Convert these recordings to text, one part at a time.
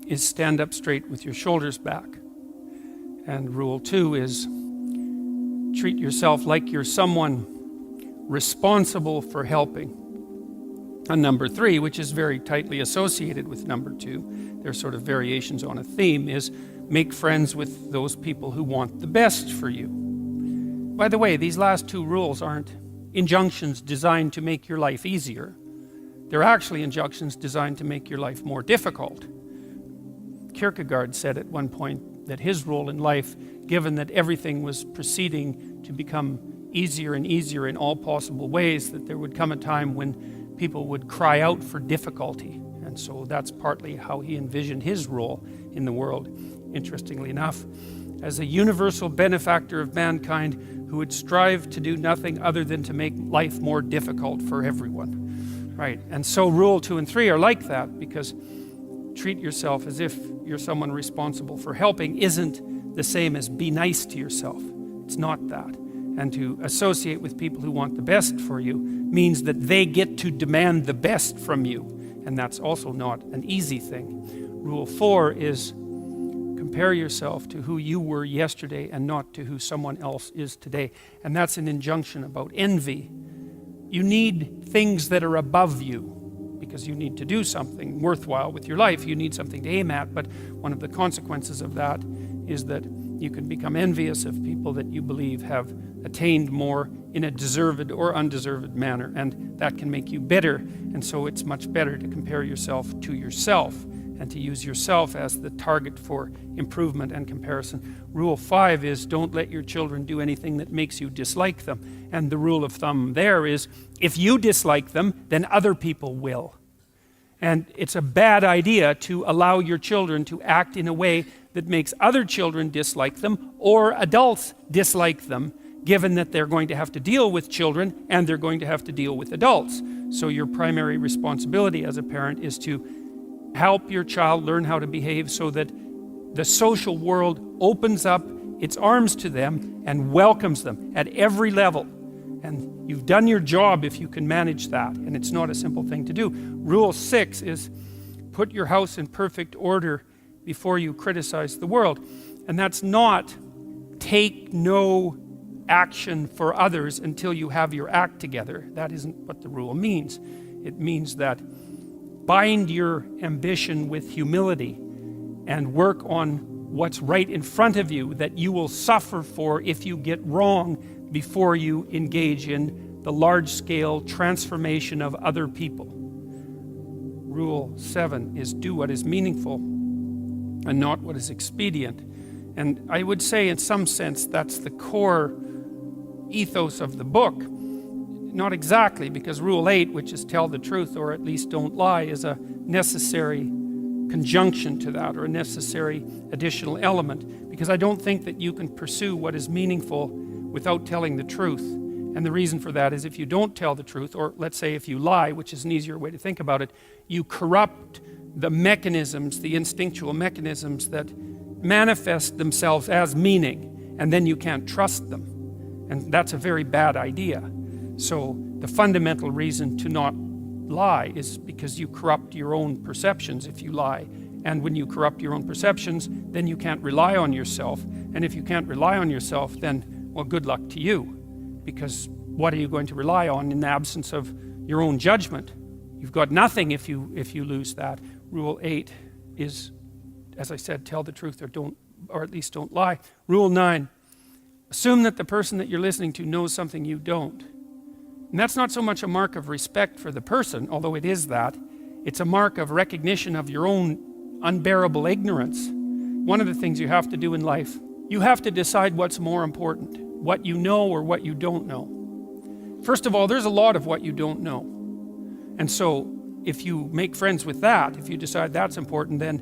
is stand up straight with your shoulders back. And rule 2 is treat yourself like you're someone responsible for helping. And number 3, which is very tightly associated with number 2, they're sort of variations on a theme, is make friends with those people who want the best for you. By the way, these last 2 rules aren't injunctions designed to make your life easier. They're actually injunctions designed to make your life more difficult. Kierkegaard said at one point that his role in life, given that everything was proceeding to become easier and easier in all possible ways, that there would come a time when people would cry out for difficulty. And so that's partly how he envisioned his role in the world. Interestingly enough, as a universal benefactor of mankind who would strive to do nothing other than to make life more difficult for everyone. Right, and so rule 2 and 3 are like that, because treat yourself as if you're someone responsible for helping isn't the same as be nice to yourself. It's not that. And to associate with people who want the best for you means that they get to demand the best from you. And that's also not an easy thing. Rule 4 is compare yourself to who you were yesterday and not to who someone else is today. And that's an injunction about envy. You need things that are above you because you need to do something worthwhile with your life. You need something to aim at, but one of the consequences of that is that you can become envious of people that you believe have attained more in a deserved or undeserved manner, and that can make you bitter. And so it's much better to compare yourself to yourself and to use yourself as the target for improvement and comparison. Rule 5 is don't let your children do anything that makes you dislike them. And the rule of thumb there is if you dislike them, then other people will. And it's a bad idea to allow your children to act in a way that makes other children dislike them or adults dislike them, given that they're going to have to deal with children and they're going to have to deal with adults. So your primary responsibility as a parent is to help your child learn how to behave so that the social world opens up its arms to them and welcomes them at every level. And you've done your job if you can manage that, and it's not a simple thing to do. Rule 6 is put your house in perfect order before you criticize the world. And that's not take no action for others until you have your act together. That isn't what the rule means. It means that bind your ambition with humility and work on what's right in front of you that you will suffer for if you get wrong before you engage in the large-scale transformation of other people. Rule 7 is do what is meaningful and not what is expedient. And I would say in some sense that's the core ethos of the book. Not exactly, because rule 8, which is tell the truth or at least don't lie, is a necessary conjunction to that, or a necessary additional element, because I don't think that you can pursue what is meaningful without telling the truth. And the reason for that is if you don't tell the truth, or let's say if you lie, which is an easier way to think about it, you corrupt the mechanisms, the instinctual mechanisms that manifest themselves as meaning, and then you can't trust them. And that's a very bad idea. So the fundamental reason to not lie is because you corrupt your own perceptions if you lie. And when you corrupt your own perceptions, then you can't rely on yourself. And if you can't rely on yourself, then, well, good luck to you. Because what are you going to rely on in the absence of your own judgment? You've got nothing if you lose that. Rule 8 is, as I said, tell the truth or at least don't lie. Rule 9, assume that the person that you're listening to knows something you don't. And that's not so much a mark of respect for the person, although it is that. It's a mark of recognition of your own unbearable ignorance. One of the things you have to do in life, you have to decide what's more important, what you know or what you don't know. First of all, there's a lot of what you don't know. And so if you make friends with that, if you decide that's important, then,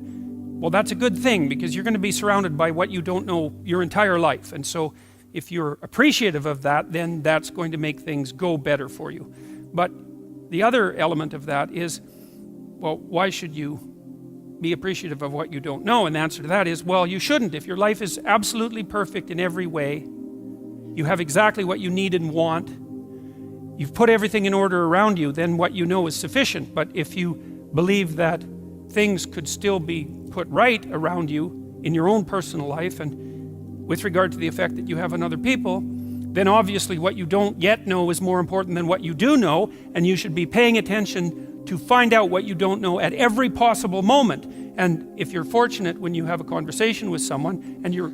well, that's a good thing, because you're going to be surrounded by what you don't know your entire life. And so if you're appreciative of that, then that's going to make things go better for you. But the other element of that is, well, why should you be appreciative of what you don't know? And the answer to that is, well, you shouldn't. If your life is absolutely perfect in every way, you have exactly what you need and want, you've put everything in order around you, then what you know is sufficient. But if you believe that things could still be put right around you in your own personal life and with regard to the effect that you have on other people, then obviously what you don't yet know is more important than what you do know, and you should be paying attention to find out what you don't know at every possible moment. And if you're fortunate when you have a conversation with someone and you're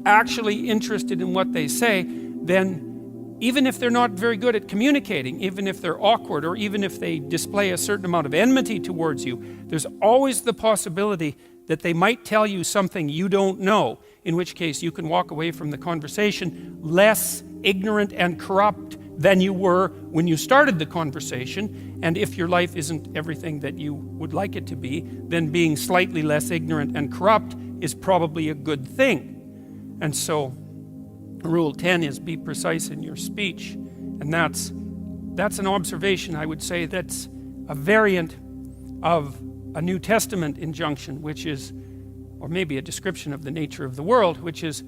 actually interested in what they say, then even if they're not very good at communicating, even if they're awkward, or even if they display a certain amount of enmity towards you, there's always the possibility that they might tell you something you don't know, in which case you can walk away from the conversation less ignorant and corrupt than you were when you started the conversation. And if your life isn't everything that you would like it to be, then being slightly less ignorant and corrupt is probably a good thing. And so Rule 10 is be precise in your speech. And that's an observation, I would say, that's a variant of a New Testament injunction, which is, or maybe a description of the nature of the world, which is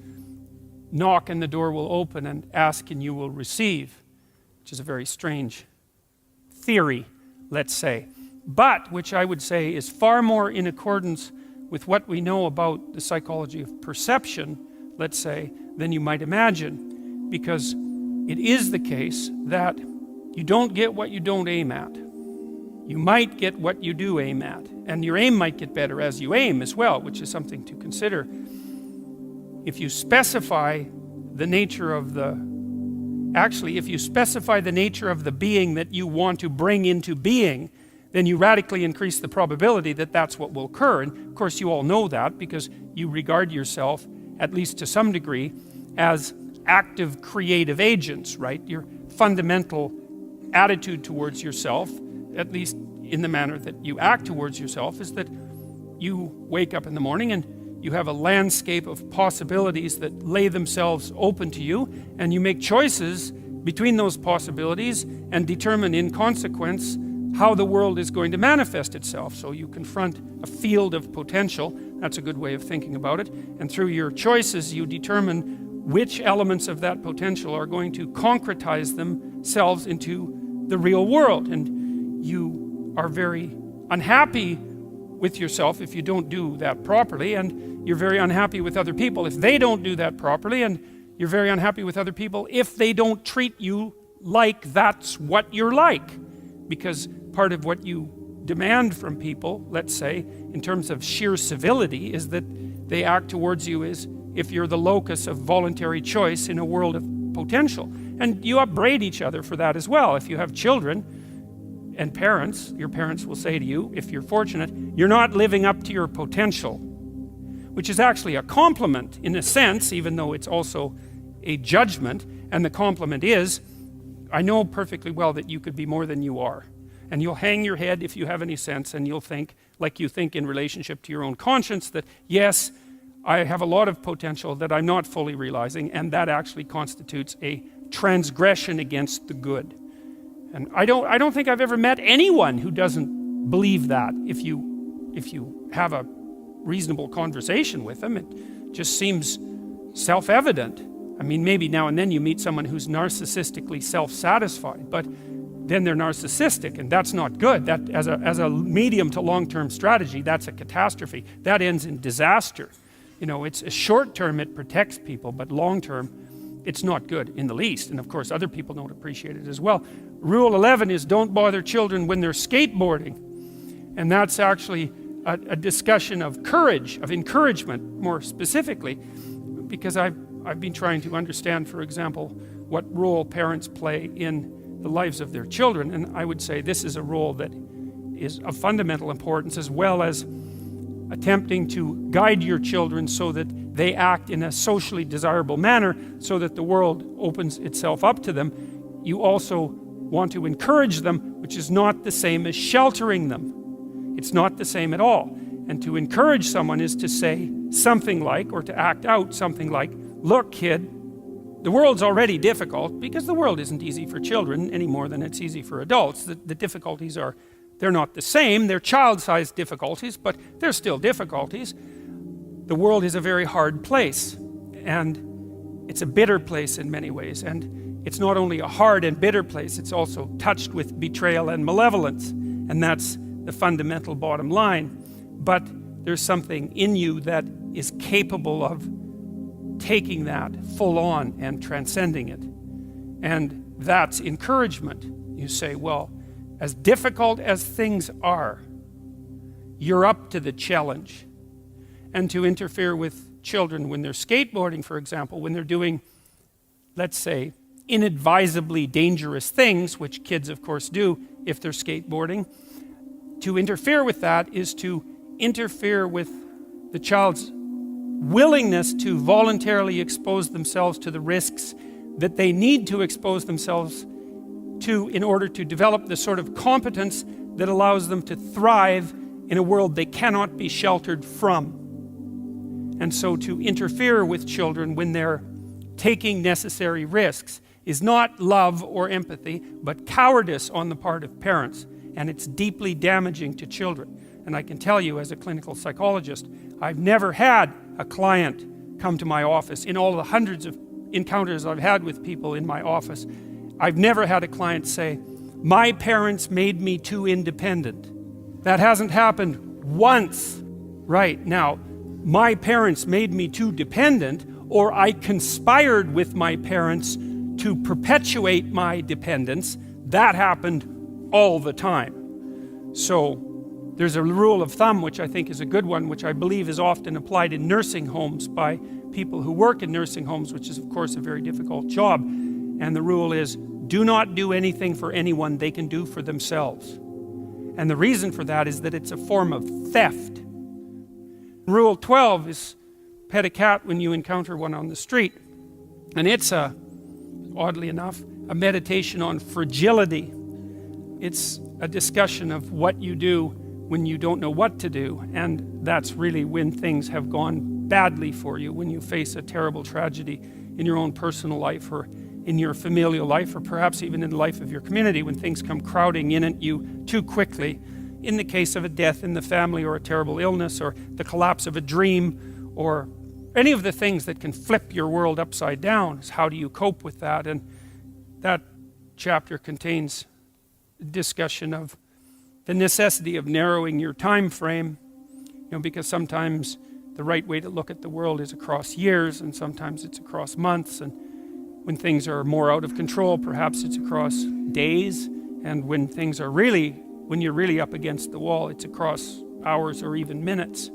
knock and the door will open, and ask and you will receive, which is a very strange theory, let's say, but which I would say is far more in accordance with what we know about the psychology of perception, let's say, than you might imagine, because it is the case that you don't get what you don't aim at. You might get what you do aim at, and your aim might get better as you aim as well, which is something to consider. If you specify the nature of the being that you want to bring into being, then you radically increase the probability that that's what will occur. And of course you all know that because you regard yourself, at least to some degree, as active creative agents, right? Your fundamental attitude towards yourself, at least in the manner that you act towards yourself, is that you wake up in the morning and you have a landscape of possibilities that lay themselves open to you, and you make choices between those possibilities and determine in consequence how the world is going to manifest itself. So you confront a field of potential. That's a good way of thinking about it. And through your choices, you determine which elements of that potential are going to concretize themselves into the real world. And you are very unhappy with yourself if you don't do that properly, and you're very unhappy with other people if they don't do that properly, and you're very unhappy with other people if they don't treat you like that's what you're like. Because part of what you demand from people, let's say, in terms of sheer civility, is that they act towards you as if you're the locus of voluntary choice in a world of potential. And you upbraid each other for that as well. If you have children and parents, your parents will say to you, if you're fortunate, you're not living up to your potential, which is actually a compliment in a sense, even though it's also a judgment. And the compliment is, I know perfectly well that you could be more than you are. And you'll hang your head if you have any sense, and you'll think, like you think in relationship to your own conscience, that yes, I have a lot of potential that I'm not fully realizing, and that actually constitutes a transgression against the good. And I don't think I've ever met anyone who doesn't believe that. If you have a reasonable conversation with them, it just seems self-evident. I mean, maybe now and then you meet someone who's narcissistically self-satisfied, but then they're narcissistic, and that's not good. That as a medium to long-term strategy, that's a catastrophe. That ends in disaster. You know, it's a short term, it protects people, but long term, it's not good in the least. And of course, other people don't appreciate it as well. Rule 11 is don't bother children when they're skateboarding. And that's actually a discussion of courage, of encouragement more specifically, because I've been trying to understand, for example, what role parents play in the lives of their children. And I would say this is a role that is of fundamental importance, as well as attempting to guide your children so that they act in a socially desirable manner so that the world opens itself up to them. You also want to encourage them, which is not the same as sheltering them. It's not the same at all. And to encourage someone is to say something like, or to act out something like, look, kid, the world's already difficult, because the world isn't easy for children any more than it's easy for adults. The difficulties are, they're not the same. They're child-sized difficulties, but they're still difficulties. The world is a very hard place, and it's a bitter place in many ways. And it's not only a hard and bitter place, it's also touched with betrayal and malevolence. And that's the fundamental bottom line. But there's something in you that is capable of taking that full on and transcending it. And that's encouragement. You say, well, as difficult as things are, you're up to the challenge. And to interfere with children when they're skateboarding, for example, when they're doing, let's say, inadvisably dangerous things, which kids of course do if they're skateboarding, to interfere with that is to interfere with the child's willingness to voluntarily expose themselves to the risks that they need to expose themselves to in order to develop the sort of competence that allows them to thrive in a world they cannot be sheltered from. And so to interfere with children when they're taking necessary risks is not love or empathy, but cowardice on the part of parents. And it's deeply damaging to children. And I can tell you, as a clinical psychologist, I've never had a client come to my office. In all the hundreds of encounters I've had with people in my office, I've never had a client say, my parents made me too independent. That hasn't happened once. Right, now, my parents made me too dependent, or I conspired with my parents to perpetuate my dependence. That happened all the time. So there's a rule of thumb, which I think is a good one, which I believe is often applied in nursing homes by people who work in nursing homes, which is of course a very difficult job. And the rule is, do not do anything for anyone they can do for themselves. And the reason for that is that it's a form of theft. Rule 12 is pet a cat when you encounter one on the street. And it's oddly enough, a meditation on fragility. It's a discussion of what you do when you don't know what to do. And that's really when things have gone badly for you, when you face a terrible tragedy in your own personal life or in your familial life, or perhaps even in the life of your community, when things come crowding in at you too quickly. In the case of a death in the family, or a terrible illness, or the collapse of a dream, or any of the things that can flip your world upside down, is how do you cope with that? And that chapter contains a discussion of the necessity of narrowing your time frame, because sometimes the right way to look at the world is across years, and sometimes it's across months, and when things are more out of control, perhaps it's across days, and when you're really up against the wall, it's across hours or even minutes.